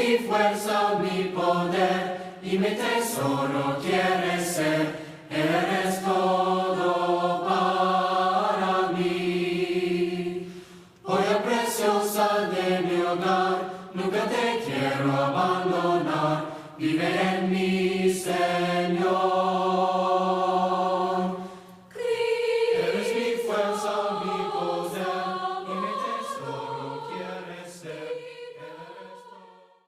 mi fuerza, mi poder, y mi tesoro quieres ser. Eres todo para mí. Joya preciosa de mi hogar, nunca te quiero abandonar. Vive en mí, Señor. Eres mi fuerza, mi poder, y mi tesoro quieres ser.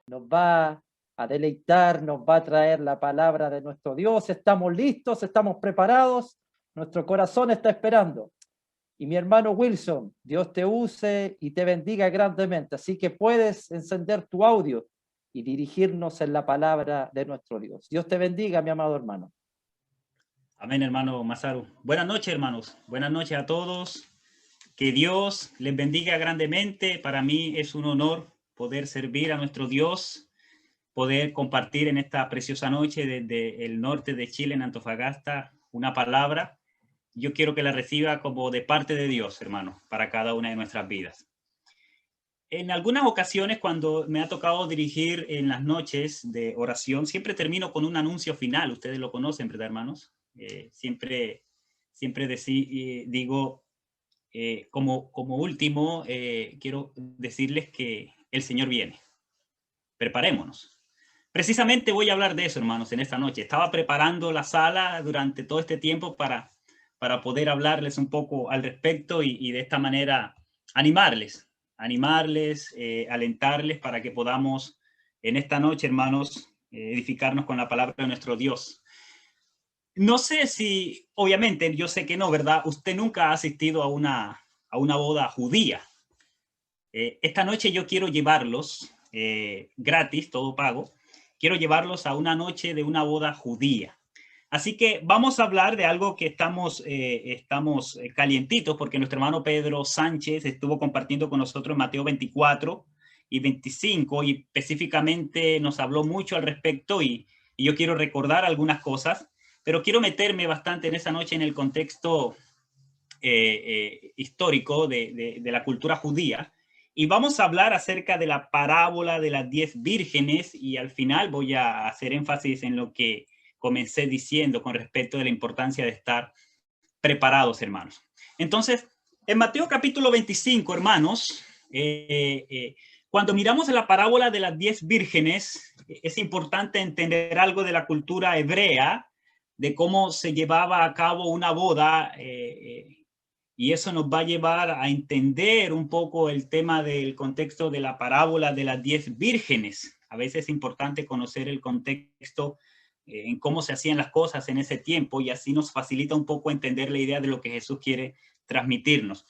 Nos va a deleitar, nos va a traer la palabra de nuestro Dios. Estamos listos, estamos preparados, nuestro corazón está esperando. Y mi hermano Wilson, Dios te use y te bendiga grandemente. Así que puedes encender tu audio y dirigirnos en la palabra de nuestro Dios. Dios te bendiga, mi amado hermano. Amén, hermano Masaru. Buenas noches, hermanos. Buenas noches a todos. Que Dios les bendiga grandemente. Para mí es un honor poder servir a nuestro Dios, poder compartir en esta preciosa noche desde el norte de Chile, en Antofagasta, una palabra. Yo quiero que la reciba como de parte de Dios, hermano, para cada una de nuestras vidas. En algunas ocasiones, cuando me ha tocado dirigir en las noches de oración, siempre termino con un anuncio final. Ustedes lo conocen, ¿verdad, hermanos? Siempre digo, como último, quiero decirles que el Señor viene. Preparémonos. Precisamente voy a hablar de eso, hermanos, en esta noche. Estaba preparando la sala durante todo este tiempo para poder hablarles un poco al respecto y de esta manera animarles, alentarles para que podamos en esta noche, hermanos, edificarnos con la palabra de nuestro Dios. No sé si, obviamente, yo sé que no, ¿verdad? Usted nunca ha asistido a una boda judía. Esta noche yo quiero llevarlos gratis, todo pago. Quiero llevarlos a una noche de una boda judía. Así que vamos a hablar de algo que estamos calientitos, porque nuestro hermano Pedro Sánchez estuvo compartiendo con nosotros en Mateo 24 y 25, y específicamente nos habló mucho al respecto, y yo quiero recordar algunas cosas, pero quiero meterme bastante en esa noche en el contexto histórico de la cultura judía. Y vamos a hablar acerca de la parábola de las 10 vírgenes, y al final voy a hacer énfasis en lo que comencé diciendo con respecto de la importancia de estar preparados, hermanos. Entonces, en Mateo capítulo 25, hermanos, cuando miramos la parábola de las 10 vírgenes, es importante entender algo de la cultura hebrea, de cómo se llevaba a cabo una boda, y eso nos va a llevar a entender un poco el tema del contexto de la parábola de las 10 vírgenes. A veces es importante conocer el contexto en cómo se hacían las cosas en ese tiempo, y así nos facilita un poco entender la idea de lo que Jesús quiere transmitirnos.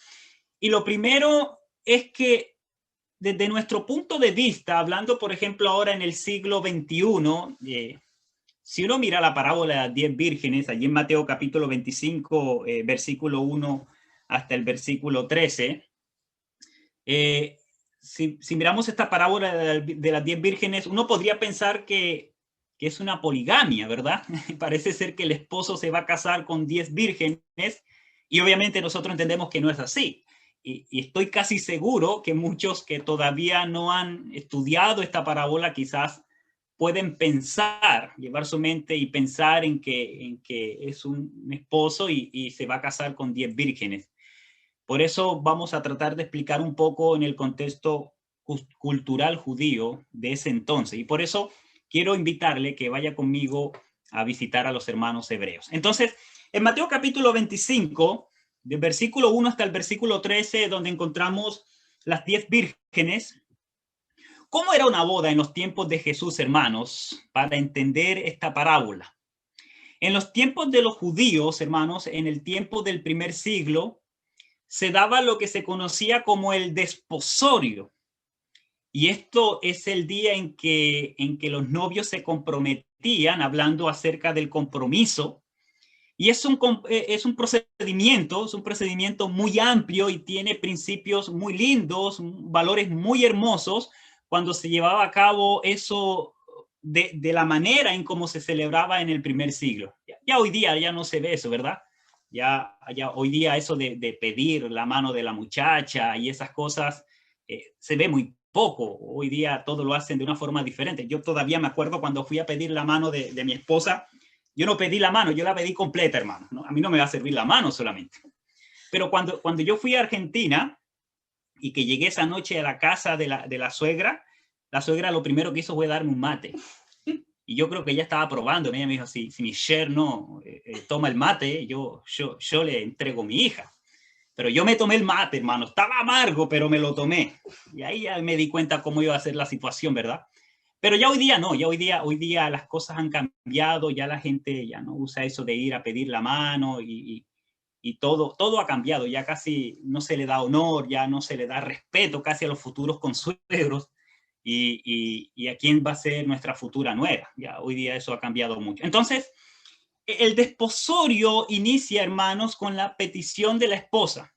Y lo primero es que desde nuestro punto de vista, hablando por ejemplo ahora en el siglo XXI, si uno mira la parábola de las 10 vírgenes, allí en Mateo capítulo 25, versículo 1 hasta el versículo 13, si miramos esta parábola de las 10 vírgenes, uno podría pensar que es una poligamia, ¿verdad? Parece ser que el esposo se va a casar con 10 vírgenes, y obviamente nosotros entendemos que no es así. Y estoy casi seguro que muchos que todavía no han estudiado esta parábola quizás pueden pensar, llevar su mente y pensar en que es un esposo y se va a casar con 10 vírgenes. Por eso vamos a tratar de explicar un poco en el contexto cultural judío de ese entonces. Y por eso quiero invitarle que vaya conmigo a visitar a los hermanos hebreos. Entonces, en Mateo capítulo 25, del versículo 1 hasta el versículo 13, donde encontramos las 10 vírgenes. ¿Cómo era una boda en los tiempos de Jesús, hermanos, para entender esta parábola? En los tiempos de los judíos, hermanos, en el tiempo del primer siglo, se daba lo que se conocía como el desposorio. Y esto es el día en que los novios se comprometían, hablando acerca del compromiso. Y es un procedimiento muy amplio y tiene principios muy lindos, valores muy hermosos, cuando se llevaba a cabo eso de la manera en cómo se celebraba en el primer siglo. Ya hoy día ya no se ve eso, ¿verdad? Ya hoy día eso de pedir la mano de la muchacha y esas cosas se ve muy poco. Hoy día todo lo hacen de una forma diferente. Yo todavía me acuerdo cuando fui a pedir la mano de mi esposa. Yo no pedí la mano, yo la pedí completa, hermano, ¿no? A mí no me va a servir la mano solamente. Pero cuando yo fui a Argentina y que llegué esa noche a la casa de la suegra lo primero que hizo fue darme un mate. Y yo creo que ella estaba probando. Ella me dijo, si mi yerno toma el mate, yo le entrego a mi hija. Pero yo me tomé el mate, hermano. Estaba amargo, pero me lo tomé. Y ahí ya me di cuenta cómo iba a ser la situación, ¿verdad? Pero ya hoy día no. Ya hoy día las cosas han cambiado. Ya la gente ya no usa eso de ir a pedir la mano y todo ha cambiado. Ya casi no se le da honor, ya no se le da respeto casi a los futuros consuegros y a quién va a ser nuestra futura nuera. Ya hoy día eso ha cambiado mucho. Entonces, el desposorio inicia, hermanos, con la petición de la esposa.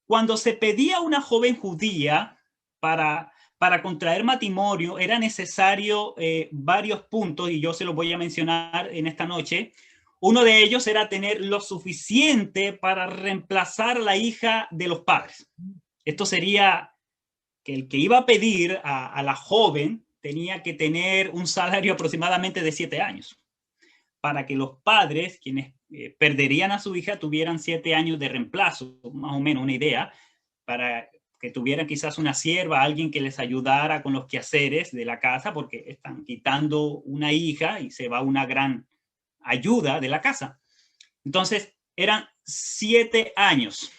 Cuando se pedía a una joven judía para contraer matrimonio, era necesario varios puntos, y yo se los voy a mencionar en esta noche. Uno de ellos era tener lo suficiente para reemplazar a la hija de los padres. Esto sería que el que iba a pedir a la joven tenía que tener un salario aproximadamente de 7 años, para que los padres, quienes perderían a su hija, tuvieran 7 años de reemplazo, más o menos una idea, para que tuvieran quizás una sierva, alguien que les ayudara con los quehaceres de la casa, porque están quitando una hija y se va una gran ayuda de la casa. Entonces, eran 7 años.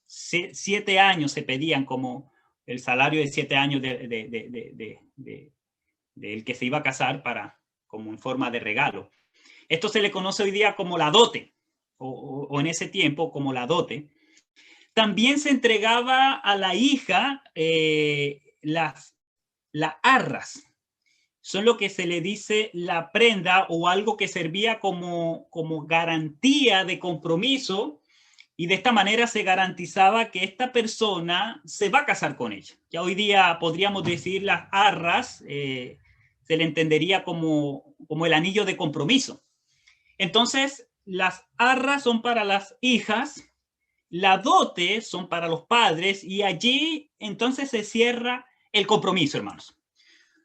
7 años se pedían como el salario de 7 años del que se iba a casar como en forma de regalo. Esto se le conoce hoy día como la dote, o en ese tiempo como la dote. También se entregaba a la hija las arras. Son lo que se le dice la prenda o algo que servía como garantía de compromiso, y de esta manera se garantizaba que esta persona se va a casar con ella. Ya hoy día podríamos decir las arras, se le entendería como el anillo de compromiso. Entonces, las arras son para las hijas, la dote son para los padres, y allí entonces se cierra el compromiso, hermanos.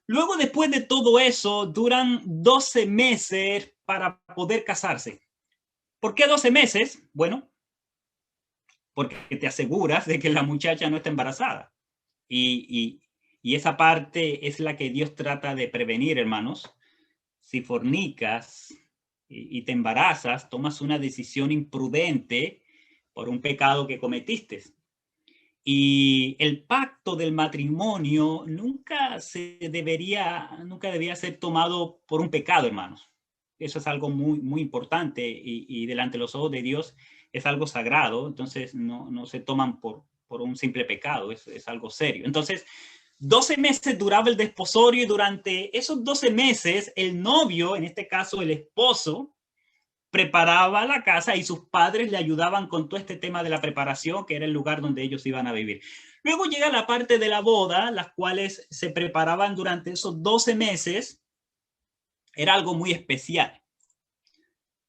Luego, después de todo eso, duran 12 meses para poder casarse. ¿Por qué 12 meses? Bueno, porque te aseguras de que la muchacha no está embarazada. Y esa parte es la que Dios trata de prevenir, hermanos. Si fornicas y te embarazas, tomas una decisión imprudente por un pecado que cometiste. Y el pacto del matrimonio nunca debía ser tomado por un pecado, hermanos. Eso es algo muy, muy importante y delante de los ojos de Dios es algo sagrado. Entonces no se toman por un simple pecado, es algo serio. Entonces, 12 meses duraba el desposorio, y durante esos 12 meses el novio, en este caso el esposo, preparaba la casa y sus padres le ayudaban con todo este tema de la preparación, que era el lugar donde ellos iban a vivir. Luego llega la parte de la boda, las cuales se preparaban durante esos 12 meses. Era algo muy especial.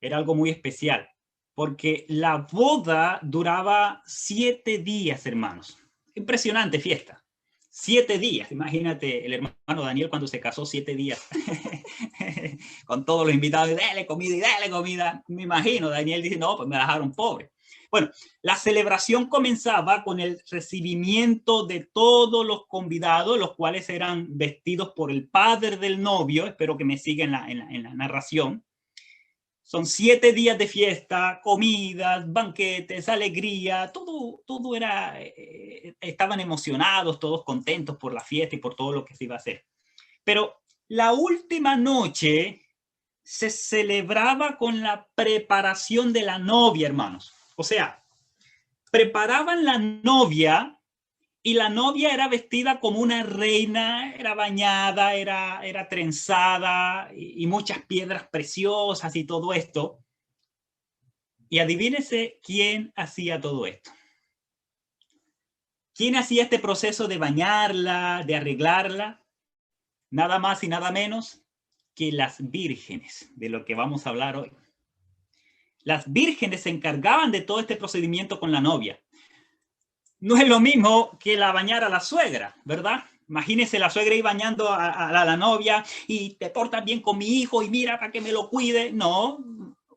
Era algo muy especial, porque la boda duraba 7 días, hermanos. Impresionante fiesta. 7 días. Imagínate el hermano Daniel cuando se casó, 7 días. Con todos los invitados, dale comida y dale comida. Me imagino, Daniel dice, no, pues me dejaron pobre. Bueno, la celebración comenzaba con el recibimiento de todos los convidados, los cuales eran vestidos por el padre del novio. Espero que me sigan en la narración. Son 7 días de fiesta, comidas, banquetes, alegría, todo era, estaban emocionados, todos contentos por la fiesta y por todo lo que se iba a hacer. Pero la última noche se celebraba con la preparación de la novia, hermanos. O sea, preparaban la novia, y la novia era vestida como una reina, era bañada, era trenzada, y muchas piedras preciosas y todo esto. Y adivínese quién hacía todo esto. ¿Quién hacía este proceso de bañarla, de arreglarla? Nada más y nada menos que las vírgenes, de lo que vamos a hablar hoy. Las vírgenes se encargaban de todo este procedimiento con la novia. No es lo mismo que la bañara la suegra, ¿verdad? Imagínense la suegra ahí bañando a la novia y te portas bien con mi hijo y mira para que me lo cuide. No.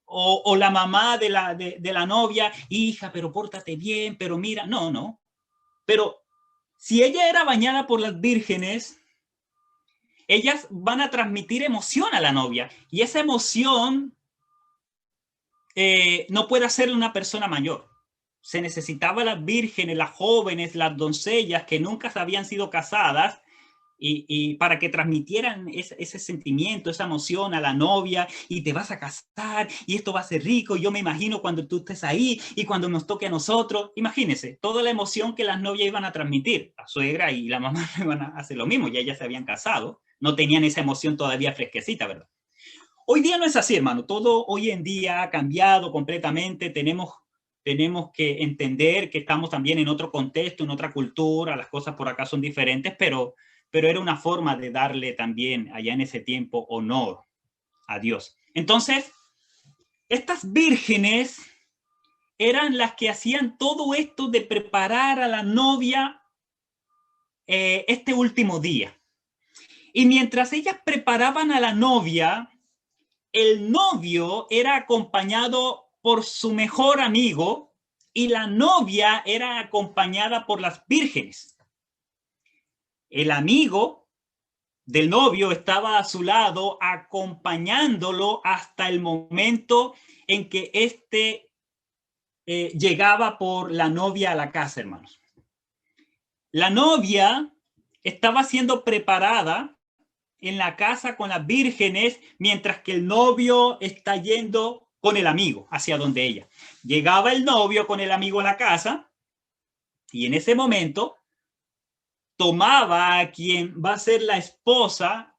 O la mamá de la novia, hija, pero pórtate bien, pero mira. No, no. Pero si ella era bañada por las vírgenes, ellas van a transmitir emoción a la novia. Y esa emoción no puede hacerle una persona mayor. Se necesitaba las vírgenes, las jóvenes, las doncellas que nunca habían sido casadas y para que transmitieran ese sentimiento, esa emoción a la novia y te vas a casar y esto va a ser rico. Yo me imagino cuando tú estés ahí y cuando nos toque a nosotros. Imagínense toda la emoción que las novias iban a transmitir. La suegra y la mamá iban a hacer lo mismo, ya ellas se habían casado, no tenían esa emoción todavía fresquecita, ¿verdad? Hoy día no es así, hermano. Todo hoy en día ha cambiado completamente. Tenemos que entender que estamos también en otro contexto, en otra cultura. Las cosas por acá son diferentes, pero era una forma de darle también allá en ese tiempo honor a Dios. Entonces, estas vírgenes eran las que hacían todo esto de preparar a la novia este último día. Y mientras ellas preparaban a la novia, el novio era acompañado por su mejor amigo y la novia era acompañada por las vírgenes. El amigo del novio estaba a su lado acompañándolo hasta el momento en que éste llegaba por la novia a la casa, hermanos. La novia estaba siendo preparada en la casa con las vírgenes, mientras que el novio está yendo con el amigo hacia donde ella. Llegaba el novio con el amigo a la casa y en ese momento tomaba a quien va a ser la esposa,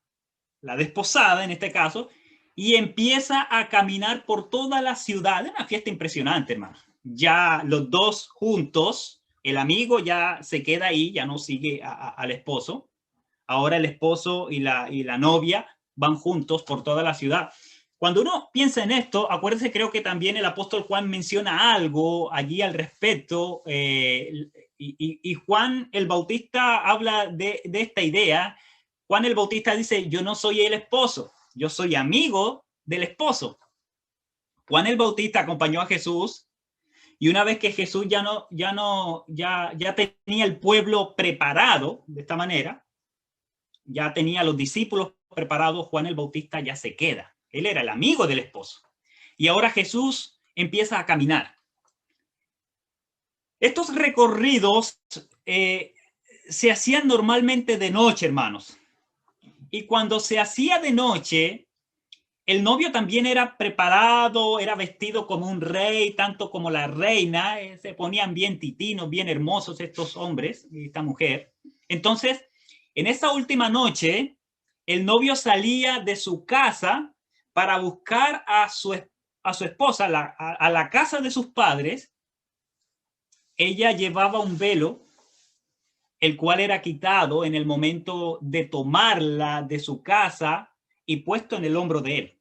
la desposada en este caso, y empieza a caminar por toda la ciudad. Es una fiesta impresionante, hermano. Ya los dos juntos, el amigo ya se queda ahí, ya no sigue al esposo. Ahora el esposo y la novia van juntos por toda la ciudad. Cuando uno piensa en esto, acuérdense, creo que también el apóstol Juan menciona algo allí al respecto, y Juan el Bautista habla de esta idea. Juan el Bautista dice, yo no soy el esposo, yo soy amigo del esposo. Juan el Bautista acompañó a Jesús y una vez que Jesús ya tenía el pueblo preparado de esta manera, ya tenía a los discípulos preparados, Juan el Bautista ya se queda. Él era el amigo del esposo. Y ahora Jesús empieza a caminar. Estos recorridos se hacían normalmente de noche, hermanos. Y cuando se hacía de noche, el novio también era preparado, era vestido como un rey, tanto como la reina. Se ponían bien titinos, bien hermosos estos hombres y esta mujer. Entonces, en esa última noche, el novio salía de su casa para buscar a su esposa a la casa de sus padres. Ella llevaba un velo, el cual era quitado en el momento de tomarla de su casa y puesto en el hombro de él.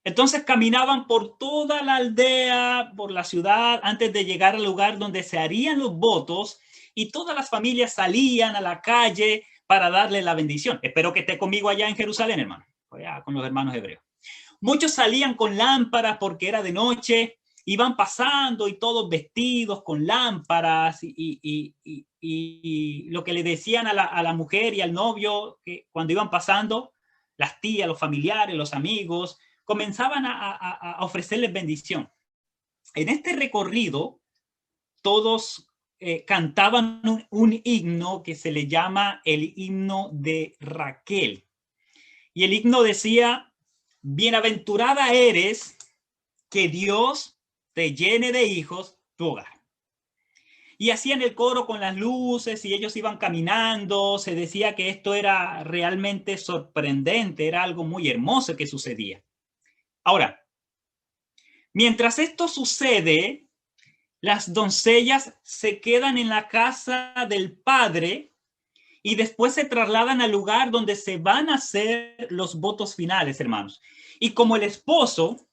Entonces caminaban por toda la aldea, por la ciudad, antes de llegar al lugar donde se harían los votos, y todas las familias salían a la calle para darle la bendición. Espero que esté conmigo allá en Jerusalén, hermano, allá con los hermanos hebreos. Muchos salían con lámparas porque era de noche, iban pasando y todos vestidos con lámparas y lo que le decían a la mujer y al novio, que cuando iban pasando, las tías, los familiares, los amigos, comenzaban a ofrecerles bendición. En este recorrido, todos cantaban un himno que se le llama el himno de Raquel. Y el himno decía, bienaventurada eres, que Dios te llene de hijos tu hogar. Y hacían el coro con las luces y ellos iban caminando. Se decía que esto era realmente sorprendente, era algo muy hermoso que sucedía. Ahora, mientras esto sucede, las doncellas se quedan en la casa del padre y después se trasladan al lugar donde se van a hacer los votos finales, hermanos. Y como el esposo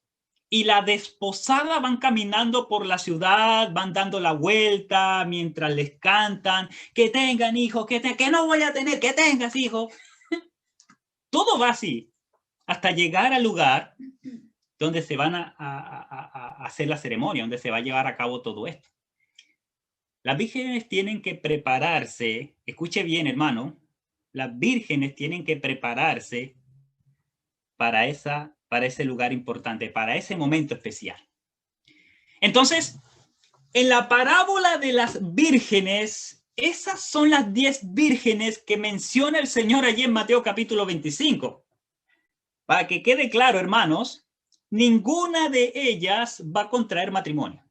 y la desposada van caminando por la ciudad, van dando la vuelta mientras les cantan, que tengan hijos, que no voy a tener, que tengas hijos. Todo va así, hasta llegar al lugar donde se van a hacer la ceremonia, donde se va a llevar a cabo todo esto. Las vírgenes tienen que prepararse, escuche bien, hermano, las vírgenes tienen que prepararse para ese lugar importante, para ese momento especial. Entonces, en la parábola de las vírgenes, esas son las 10 vírgenes que menciona el Señor allí en Mateo capítulo 25. Para que quede claro, hermanos, ninguna de ellas va a contraer matrimonio.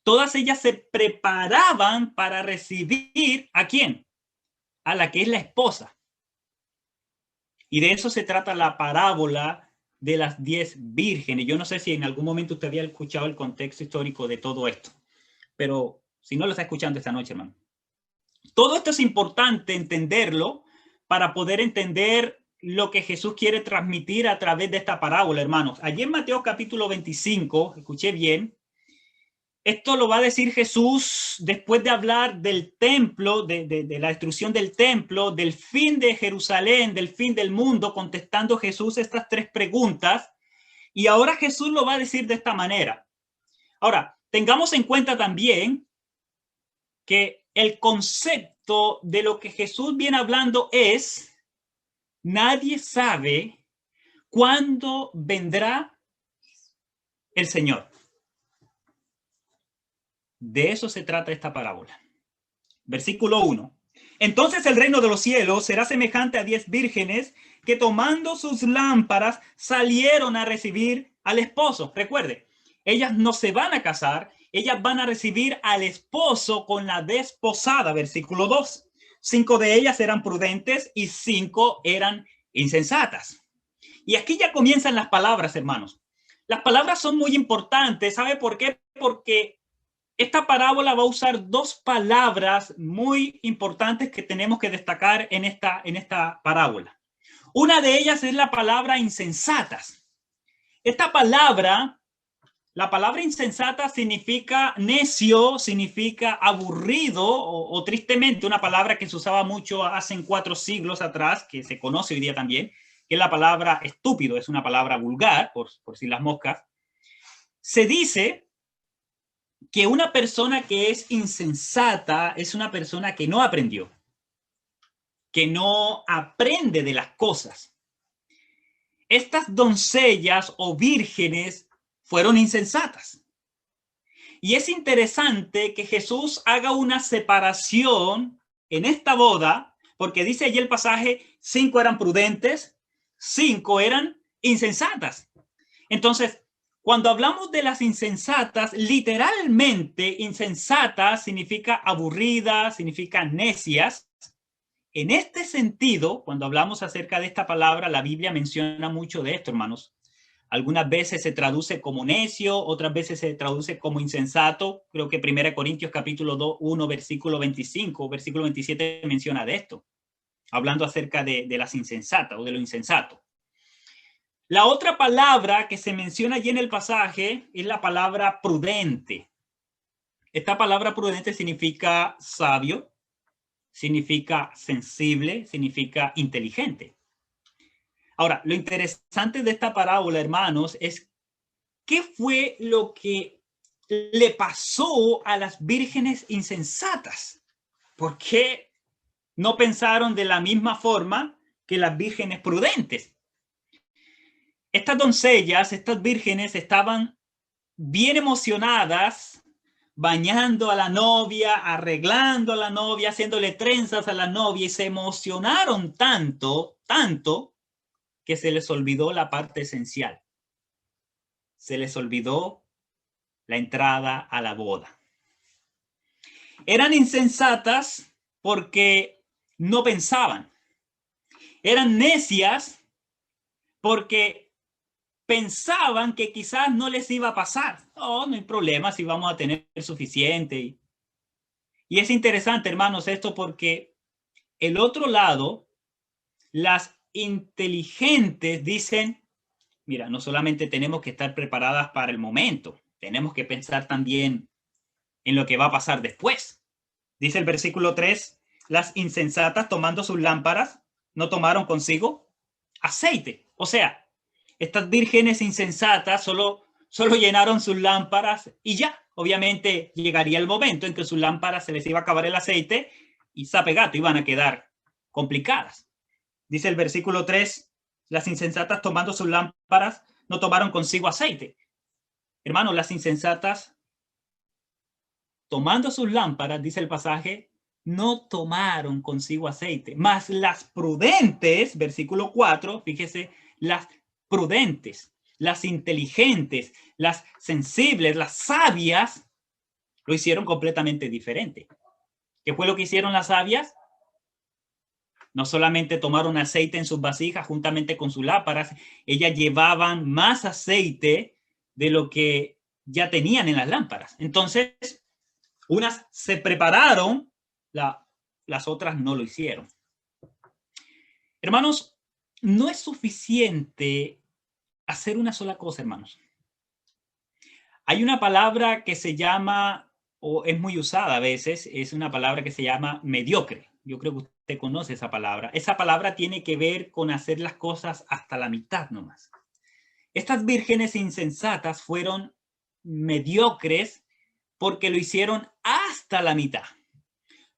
Todas ellas se preparaban para recibir ¿a quién? A la que es la esposa. Y de eso se trata la parábola de las 10 vírgenes. Yo no sé si en algún momento usted había escuchado el contexto histórico de todo esto, pero si no lo está escuchando esta noche, hermano. Todo esto es importante entenderlo para poder entender lo que Jesús quiere transmitir a través de esta parábola, hermanos. Allí en Mateo capítulo 25, escuché bien, esto lo va a decir Jesús después de hablar del templo, de la destrucción del templo, del fin de Jerusalén, del fin del mundo, contestando Jesús estas 3 preguntas. Y ahora Jesús lo va a decir de esta manera. Ahora, tengamos en cuenta también que el concepto de lo que Jesús viene hablando es: nadie sabe cuándo vendrá el Señor. De eso se trata esta parábola. Versículo 1. Entonces el reino de los cielos será semejante a 10 vírgenes que tomando sus lámparas salieron a recibir al esposo. Recuerde, ellas no se van a casar, ellas van a recibir al esposo con la desposada. Versículo 2. 5 de ellas eran prudentes y 5 eran insensatas. Y aquí ya comienzan las palabras, hermanos. Las palabras son muy importantes. ¿Sabe por qué? Porque esta parábola va a usar 2 palabras muy importantes que tenemos que destacar en esta parábola. Una de ellas es la palabra insensatas. Esta palabra, la palabra insensata significa necio, significa aburrido o tristemente, una palabra que se usaba mucho hace 4 siglos atrás, que se conoce hoy día también, que es la palabra estúpido, es una palabra vulgar, por si las moscas. Se dice que una persona que es insensata es una persona que no aprendió, que no aprende de las cosas. Estas doncellas o vírgenes fueron insensatas. Y es interesante que Jesús haga una separación en esta boda, porque dice allí el pasaje, 5 eran prudentes, 5 eran insensatas. Entonces, cuando hablamos de las insensatas, literalmente insensatas significa aburridas, significa necias. En este sentido, cuando hablamos acerca de esta palabra, la Biblia menciona mucho de esto, hermanos. Algunas veces se traduce como necio, otras veces se traduce como insensato. Creo que 1 Corintios capítulo 1, versículo 25, versículo 27 menciona de esto, hablando acerca de las insensatas o de lo insensato. La otra palabra que se menciona allí en el pasaje es la palabra prudente. Esta palabra prudente significa sabio, significa sensible, significa inteligente. Ahora, lo interesante de esta parábola, hermanos, es qué fue lo que le pasó a las vírgenes insensatas. ¿Por qué no pensaron de la misma forma que las vírgenes prudentes? Estas doncellas, estas vírgenes estaban bien emocionadas, bañando a la novia, arreglando a la novia, haciéndole trenzas a la novia, y se emocionaron tanto, que se les olvidó la parte esencial. Se les olvidó la entrada a la boda. Eran insensatas porque no pensaban. Eran necias porque pensaban que quizás no les iba a pasar. No hay problema si vamos a tener suficiente. Y es interesante, hermanos, esto porque el otro lado, las inteligentes dicen, mira, no solamente tenemos que estar preparadas para el momento, tenemos que pensar también en lo que va a pasar después. Dice el versículo 3, las insensatas tomando sus lámparas no tomaron consigo aceite. O sea, estas vírgenes insensatas solo llenaron sus lámparas y ya. Obviamente llegaría el momento en que sus lámparas se les iba a acabar el aceite y sape gato, iban a quedar complicadas. Dice el versículo 3, las insensatas tomando sus lámparas no tomaron consigo aceite. Hermanos, las insensatas tomando sus lámparas, dice el pasaje, no tomaron consigo aceite, mas las prudentes, versículo 4, fíjese, las prudentes, las inteligentes, las sensibles, las sabias, lo hicieron completamente diferente. ¿Qué fue lo que hicieron las sabias? No solamente tomaron aceite en sus vasijas juntamente con sus lámparas, ellas llevaban más aceite de lo que ya tenían en las lámparas. Entonces, unas se prepararon, las otras no lo hicieron. Hermanos, no es suficiente hacer una sola cosa, hermanos. Hay una palabra que se llama, o es muy usada a veces, es una palabra que se llama mediocre. Yo creo que usted conoce esa palabra. Esa palabra tiene que ver con hacer las cosas hasta la mitad nomás. Estas vírgenes insensatas fueron mediocres porque lo hicieron hasta la mitad.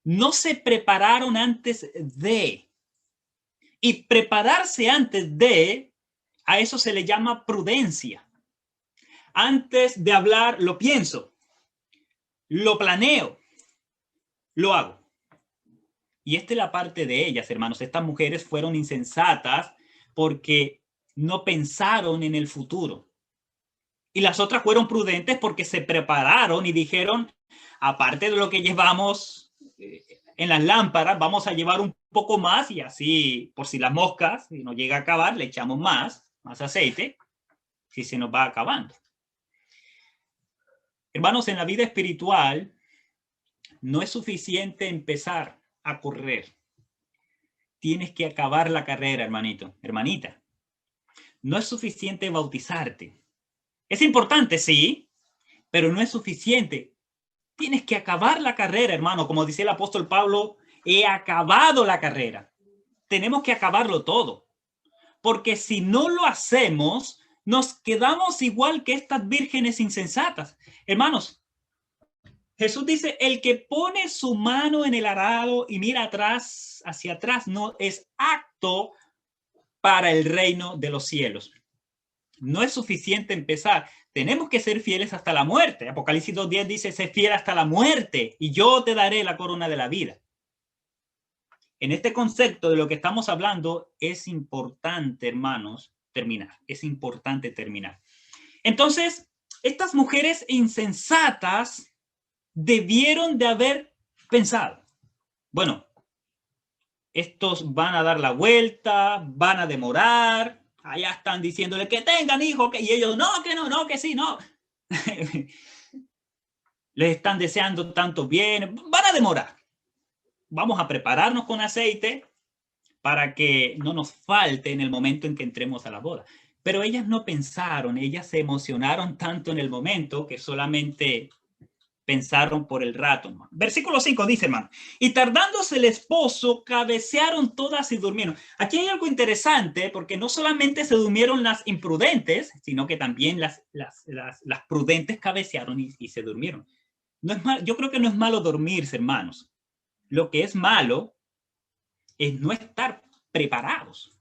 No se prepararon antes de. Y prepararse antes de, a eso se le llama prudencia. Antes de hablar, lo pienso, lo planeo, lo hago. Y esta es la parte de ellas, hermanos. Estas mujeres fueron insensatas porque no pensaron en el futuro. Y las otras fueron prudentes porque se prepararon y dijeron, aparte de lo que llevamos en las lámparas, vamos a llevar un poco más y así, por si las moscas, si nos llega a acabar, le echamos más aceite, si se nos va acabando. Hermanos, en la vida espiritual no es suficiente empezar a correr. Tienes que acabar la carrera, hermanito, hermanita. No es suficiente bautizarte. Es importante, sí, pero no es suficiente. Tienes que acabar la carrera, hermano. Como dice el apóstol Pablo, he acabado la carrera. Tenemos que acabarlo todo. Porque si no lo hacemos, nos quedamos igual que estas vírgenes insensatas. Hermanos, Jesús dice, el que pone su mano en el arado y mira atrás, hacia atrás, no es apto para el reino de los cielos. No es suficiente empezar. Tenemos que ser fieles hasta la muerte. Apocalipsis 2:10 dice, sé fiel hasta la muerte y yo te daré la corona de la vida. En este concepto de lo que estamos hablando, es importante, hermanos, terminar. Es importante terminar. Entonces, estas mujeres insensatas debieron de haber pensado, bueno, estos van a dar la vuelta, van a demorar, allá están diciéndole que tengan hijos, y ellos, no, que sí, no. Les están deseando tanto bien, van a demorar. Vamos a prepararnos con aceite para que no nos falte en el momento en que entremos a la boda. Pero ellas no pensaron, ellas se emocionaron tanto en el momento que solamente pensaron por el rato, hermano. Versículo 5 dice, hermano, y tardándose el esposo, cabecearon todas y durmieron. Aquí hay algo interesante, porque no solamente se durmieron las imprudentes, sino que también las prudentes cabecearon y se durmieron. No es mal, yo creo que no es malo dormirse, hermanos. Lo que es malo es no estar preparados.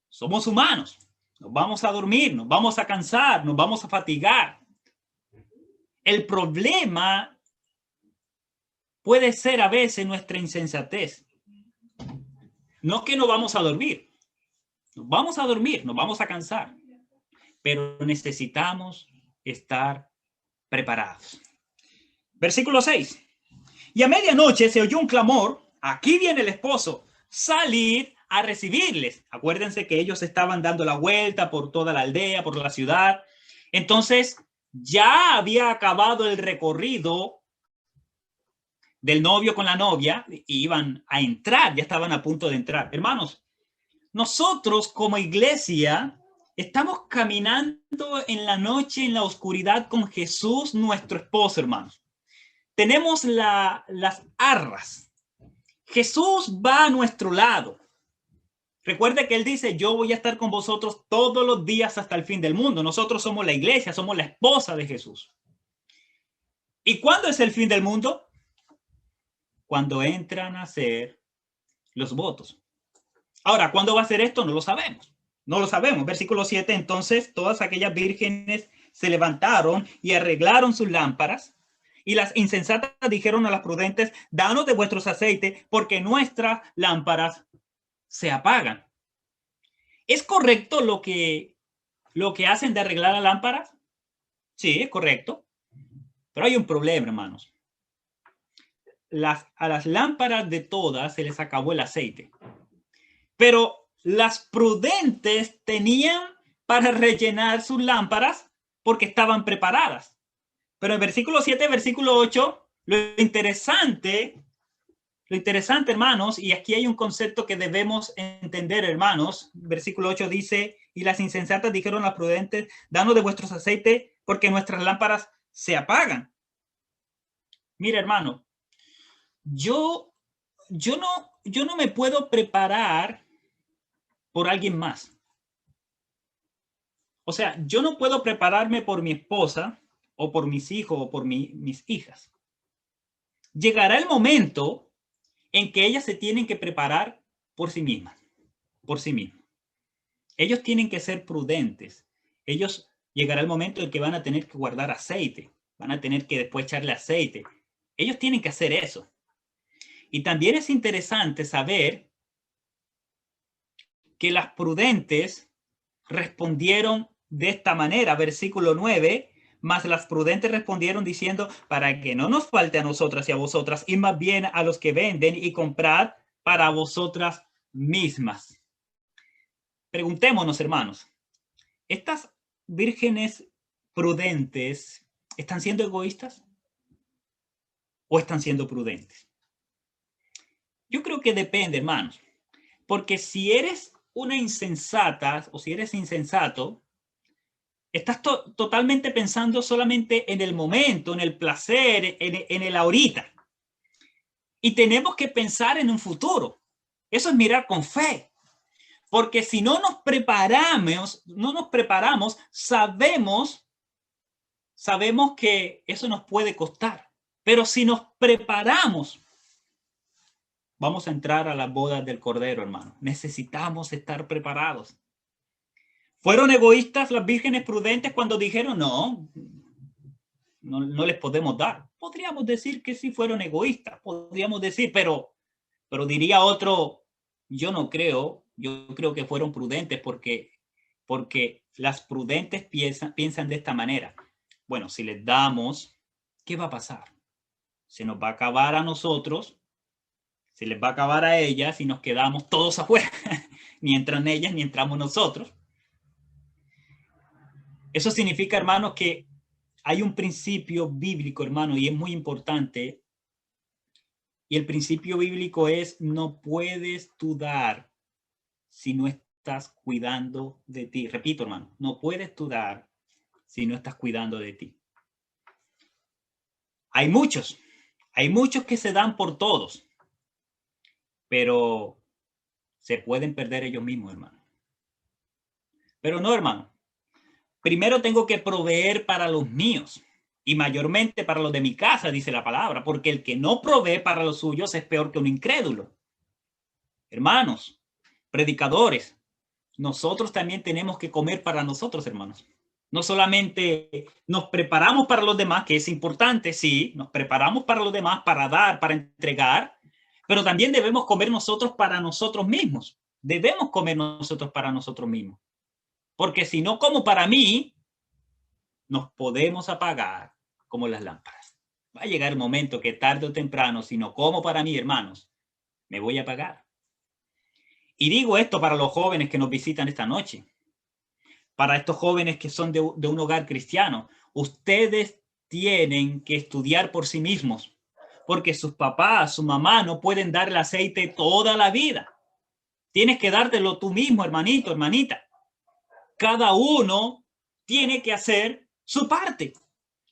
Somos humanos. Nos vamos a dormir, nos vamos a cansar, nos vamos a fatigar. El problema puede ser a veces nuestra insensatez. No que no vamos a dormir. Nos vamos a dormir, nos vamos a cansar. Pero necesitamos estar preparados. Versículo 6. Y a medianoche se oyó un clamor. Aquí viene el esposo. Salid a recibirles. Acuérdense que ellos estaban dando la vuelta por toda la aldea, por la ciudad. Entonces, ya había acabado el recorrido del novio con la novia y iban a entrar, ya estaban a punto de entrar. Hermanos, nosotros como iglesia Estamos caminando en la noche, en la oscuridad con Jesús, nuestro esposo, hermanos. Tenemos las arras. Jesús va a nuestro lado. Recuerde que Él dice, yo voy a estar con vosotros todos los días hasta el fin del mundo. Nosotros somos la iglesia, somos la esposa de Jesús. ¿Y cuándo es el fin del mundo? Cuando entran a hacer los votos. Ahora, ¿cuándo va a ser esto? No lo sabemos. No lo sabemos. Versículo 7, entonces todas aquellas vírgenes se levantaron y arreglaron sus lámparas. Y las insensatas dijeron a las prudentes, danos de vuestros aceites, porque nuestras lámparas se apagan. ¿Es correcto lo que hacen de arreglar las lámparas? Sí, es correcto. Pero hay un problema, hermanos. A las lámparas de todas se les acabó el aceite. Pero las prudentes tenían para rellenar sus lámparas porque estaban preparadas. Pero en versículo 7, versículo 8, lo interesante, hermanos, y aquí hay un concepto que debemos entender, hermanos. Versículo 8 dice, y las insensatas dijeron a las prudentes, danos de vuestros aceites porque nuestras lámparas se apagan. Mira, hermano, yo no me puedo preparar por alguien más. O sea, yo no puedo prepararme por mi esposa o por mis hijos o por mis hijas. Llegará el momento en que ellas se tienen que preparar por sí mismas, Ellos tienen que ser prudentes. Llegará el momento en que van a tener que guardar aceite, van a tener que después echarle aceite. Ellos tienen que hacer eso. Y también es interesante saber que las prudentes respondieron de esta manera, versículo 9, mas las prudentes respondieron diciendo, para que no nos falte a nosotras y a vosotras, y más bien a los que venden y comprad para vosotras mismas. Preguntémonos, hermanos, ¿estas vírgenes prudentes están siendo egoístas o están siendo prudentes? Yo creo que depende, hermanos, porque si eres una insensata o si eres insensato, estás totalmente pensando solamente en el momento, en el placer, en el ahorita. Y tenemos que pensar en un futuro. Eso es mirar con fe. Porque si no nos preparamos, sabemos que eso nos puede costar. Pero si nos preparamos, vamos a entrar a las bodas del Cordero, hermano. Necesitamos estar preparados. ¿Fueron egoístas las vírgenes prudentes cuando dijeron no les podemos dar? Podríamos decir que sí fueron egoístas, podríamos decir, pero diría otro, yo no creo, yo creo que fueron prudentes porque las prudentes piensan de esta manera. Bueno, si les damos, ¿qué va a pasar? Se nos va a acabar a nosotros, se les va a acabar a ellas y nos quedamos todos afuera. Ni entran ellas ni entramos nosotros. Eso significa, hermanos, que hay un principio bíblico, hermano, y es muy importante. Y el principio bíblico es, no puedes tú dar si no estás cuidando de ti. Repito, hermano, no puedes tú dar si no estás cuidando de ti. Hay muchos que se dan por todos, pero se pueden perder ellos mismos, hermano. Pero no, hermano. Primero tengo que proveer para los míos y mayormente para los de mi casa, dice la palabra, porque el que no provee para los suyos es peor que un incrédulo. Hermanos, predicadores, nosotros también tenemos que comer para nosotros, hermanos. No solamente nos preparamos para los demás, que es importante, sí, nos preparamos para los demás, para dar, para entregar, pero también debemos comer nosotros para nosotros mismos. Debemos comer nosotros para nosotros mismos. Porque si no como para mí, nos podemos apagar como las lámparas. Va a llegar el momento que tarde o temprano, si no como para mí, hermanos, me voy a apagar. Y digo esto para los jóvenes que nos visitan esta noche. Para estos jóvenes que son de un hogar cristiano. Ustedes tienen que estudiar por sí mismos. Porque sus papás, su mamá no pueden darle aceite toda la vida. Tienes que dártelo tú mismo, hermanito, hermanita. Cada uno tiene que hacer su parte.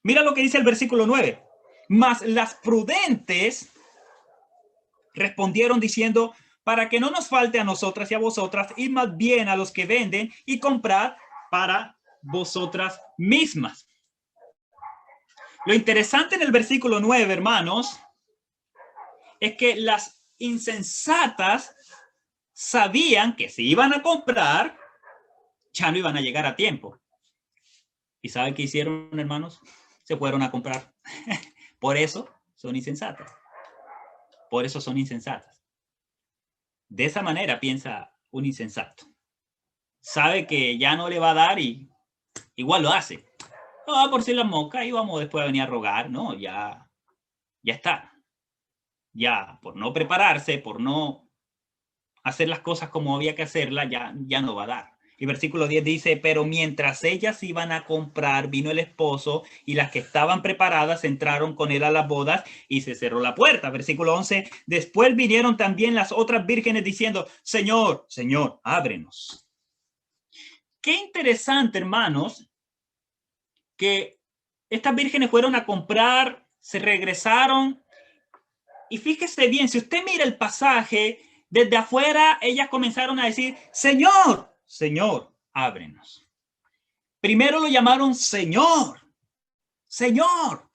Mira lo que dice el versículo 9. Mas las prudentes respondieron diciendo, para que no nos falte a nosotras y a vosotras, id más bien a los que venden y comprad para vosotras mismas. Lo interesante en el versículo 9, hermanos, es que las insensatas sabían que si iban a comprar, ya no iban a llegar a tiempo. ¿Y saben qué hicieron, hermanos? Se fueron a comprar. Por eso son insensatas. Por eso son insensatas. De esa manera piensa un insensato. Sabe que ya no le va a dar y igual lo hace. No, por si la mosca, y vamos después a venir a rogar. No, ya está. Ya, por no prepararse, por no hacer las cosas como había que hacerlas, ya no va a dar. Y versículo 10 dice, pero mientras ellas iban a comprar, vino el esposo y las que estaban preparadas entraron con él a las bodas y se cerró la puerta. Versículo 11, después vinieron también las otras vírgenes diciendo, Señor, Señor, ábrenos. Qué interesante, hermanos, que estas vírgenes fueron a comprar, se regresaron y fíjese bien, si usted mira el pasaje, desde afuera ellas comenzaron a decir, Señor, Señor, ábrenos. Primero lo llamaron Señor, Señor.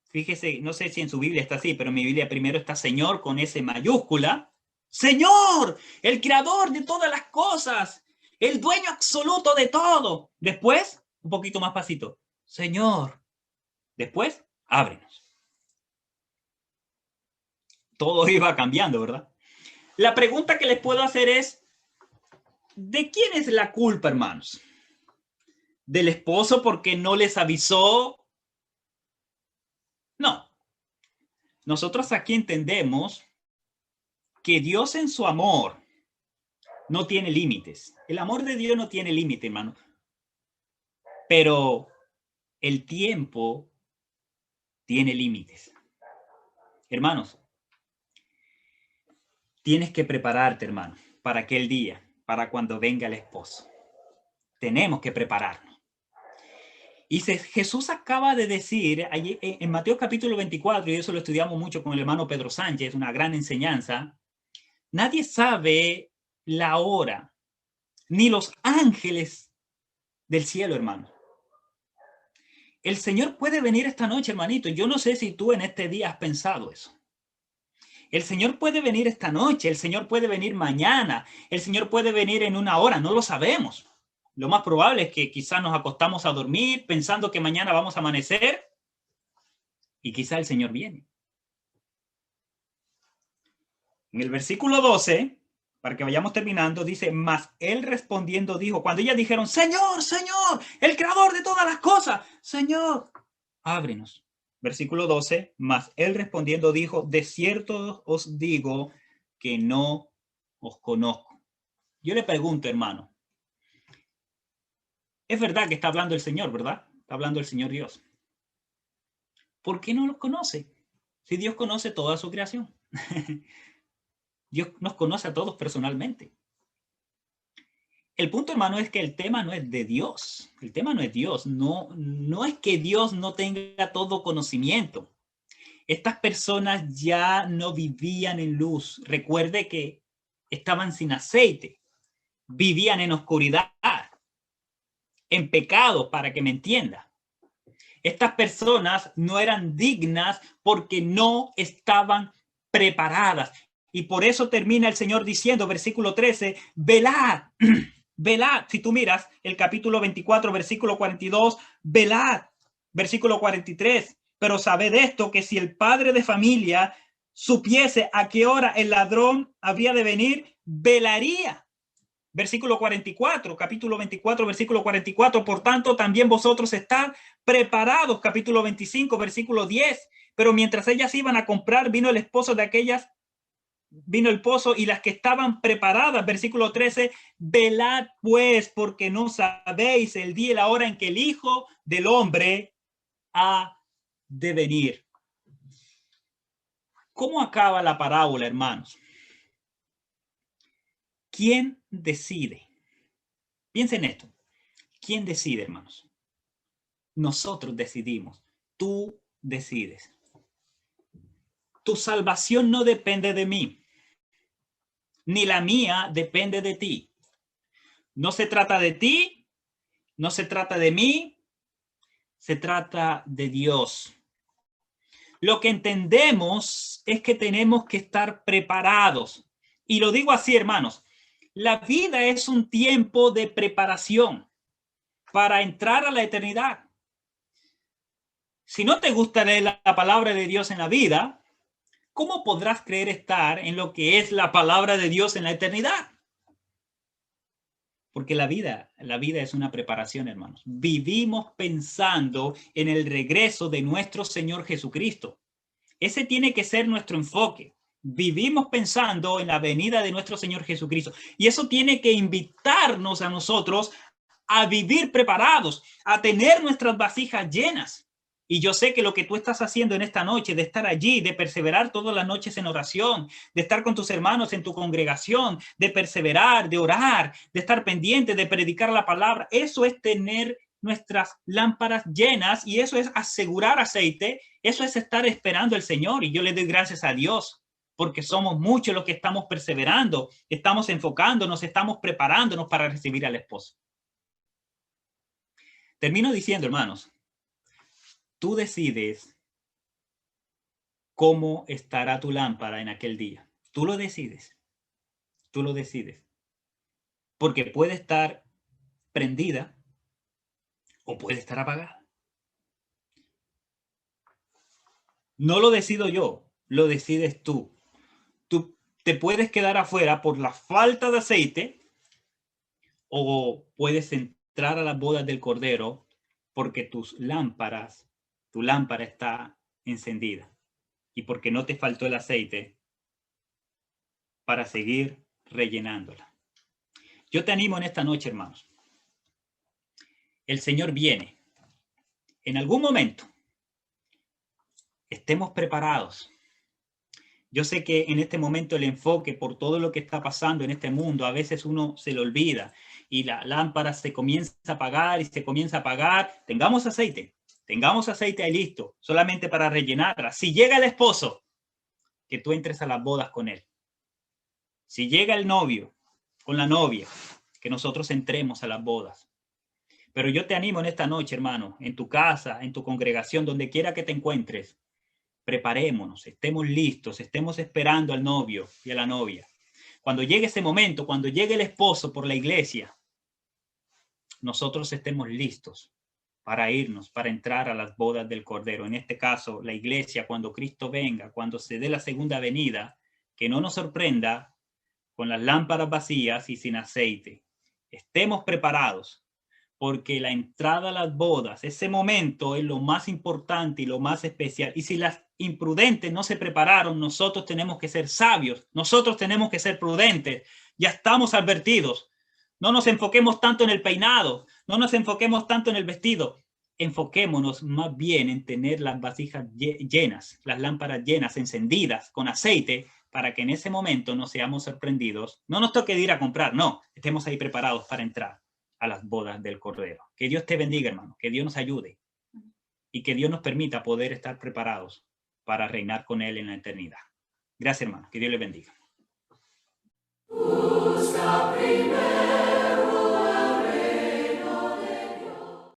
Fíjese, no sé si en su Biblia está así, pero en mi Biblia primero está Señor con S mayúscula. Señor, el creador de todas las cosas, el dueño absoluto de todo. Después, un poquito más pasito, Señor. Después, ábrenos. Todo iba cambiando, ¿verdad? La pregunta que les puedo hacer es, ¿de quién es la culpa, hermanos? ¿Del esposo porque no les avisó? No. Nosotros aquí entendemos que Dios en su amor no tiene límites. El amor de Dios no tiene límite, hermano. Pero el tiempo tiene límites. Hermanos, tienes que prepararte, hermano, para aquel día, para cuando venga el esposo. Tenemos que prepararnos. Y Jesús acaba de decir en Mateo capítulo 24, y eso lo estudiamos mucho con el hermano Pedro Sánchez, una gran enseñanza, nadie sabe la hora, ni los ángeles del cielo, hermano. El Señor puede venir esta noche, hermanito. Yo no sé si tú en este día has pensado eso. El Señor puede venir esta noche, el Señor puede venir mañana, el Señor puede venir en una hora, no lo sabemos. Lo más probable es que quizás nos acostamos a dormir pensando que mañana vamos a amanecer y quizás el Señor viene. En el versículo 12, para que vayamos terminando, dice, mas él respondiendo dijo, cuando ellas dijeron, Señor, Señor, el creador de todas las cosas, Señor, ábrenos. Versículo 12, mas él respondiendo dijo, de cierto os digo que no os conozco. Yo le pregunto, hermano, es verdad que está hablando el Señor, ¿verdad? Está hablando el Señor Dios. ¿Por qué no los conoce? Si Dios conoce toda su creación. Dios nos conoce a todos personalmente. El punto, hermano, es que el tema no es de Dios. El tema no es Dios. No es que Dios no tenga todo conocimiento. Estas personas ya no vivían en luz. Recuerde que estaban sin aceite. Vivían en oscuridad. En pecado, para que me entienda. Estas personas no eran dignas porque no estaban preparadas. Y por eso termina el Señor diciendo, versículo 13, velad, velad. Si tú miras el capítulo 24, versículo 42, velad, versículo 43. Pero sabed esto, que si el padre de familia supiese a qué hora el ladrón habría de venir, velaría. Versículo 44, capítulo 24, versículo 44. Por tanto, también vosotros estad preparados. Capítulo 25, versículo 10. Pero mientras ellas iban a comprar, vino el esposo de aquellas, vino el pozo y las que estaban preparadas. Versículo 13. Velad pues, porque no sabéis el día y la hora en que el Hijo del Hombre ha de venir. ¿Cómo acaba la parábola, hermanos? ¿Quién decide? Piensen en esto. ¿Quién decide, hermanos? Nosotros decidimos. Tú decides. Tu salvación no depende de mí, ni la mía depende de ti. No se trata de ti, no se trata de mí, se trata de Dios. Lo que entendemos es que tenemos que estar preparados. Y lo digo así, hermanos, la vida es un tiempo de preparación para entrar a la eternidad. Si no te gusta leer la palabra de Dios en la vida, ¿cómo podrás creer estar en lo que es la palabra de Dios en la eternidad? Porque la vida es una preparación, hermanos. Vivimos pensando en el regreso de nuestro Señor Jesucristo. Ese tiene que ser nuestro enfoque. Vivimos pensando en la venida de nuestro Señor Jesucristo. Y eso tiene que invitarnos a nosotros a vivir preparados, a tener nuestras vasijas llenas. Y yo sé que lo que tú estás haciendo en esta noche, de estar allí, de perseverar todas las noches en oración, de estar con tus hermanos en tu congregación, de perseverar, de orar, de estar pendiente, de predicar la palabra, eso es tener nuestras lámparas llenas y eso es asegurar aceite, eso es estar esperando al Señor. Y yo le doy gracias a Dios porque somos muchos los que estamos perseverando, estamos enfocándonos, estamos preparándonos para recibir al esposo. Termino diciendo, hermanos, tú decides cómo estará tu lámpara en aquel día. Tú lo decides. Tú lo decides. Porque puede estar prendida o puede estar apagada. No lo decido yo, lo decides tú. Tú te puedes quedar afuera por la falta de aceite o puedes entrar a las bodas del Cordero porque tu lámpara está encendida y porque no te faltó el aceite para seguir rellenándola. Yo te animo en esta noche, hermanos. El Señor viene. En algún momento estemos preparados. Yo sé que en este momento el enfoque por todo lo que está pasando en este mundo, a veces uno se le olvida y la lámpara se comienza a apagar y se comienza a apagar. Tengamos aceite ahí listo, solamente para rellenarla. Si llega el esposo, que tú entres a las bodas con él. Si llega el novio con la novia, que nosotros entremos a las bodas. Pero yo te animo en esta noche, hermano, en tu casa, en tu congregación, donde quiera que te encuentres, preparémonos, estemos listos, estemos esperando al novio y a la novia. Cuando llegue ese momento, cuando llegue el esposo por la iglesia, nosotros estemos listos para irnos, para entrar a las bodas del Cordero. En este caso, la iglesia, cuando Cristo venga, cuando se dé la segunda venida, que no nos sorprenda con las lámparas vacías y sin aceite. Estemos preparados, porque la entrada a las bodas, ese momento es lo más importante y lo más especial. Y si las imprudentes no se prepararon, nosotros tenemos que ser sabios, nosotros tenemos que ser prudentes. Ya estamos advertidos. No nos enfoquemos tanto en el peinado, no nos enfoquemos tanto en el vestido. Enfoquémonos más bien en tener las vasijas llenas, las lámparas llenas, encendidas, con aceite, para que en ese momento no seamos sorprendidos. No nos toque ir a comprar, no, estemos ahí preparados para entrar a las bodas del Cordero. Que Dios te bendiga, hermano, que Dios nos ayude y que Dios nos permita poder estar preparados para reinar con Él en la eternidad. Gracias, hermano, que Dios le bendiga. Busca primero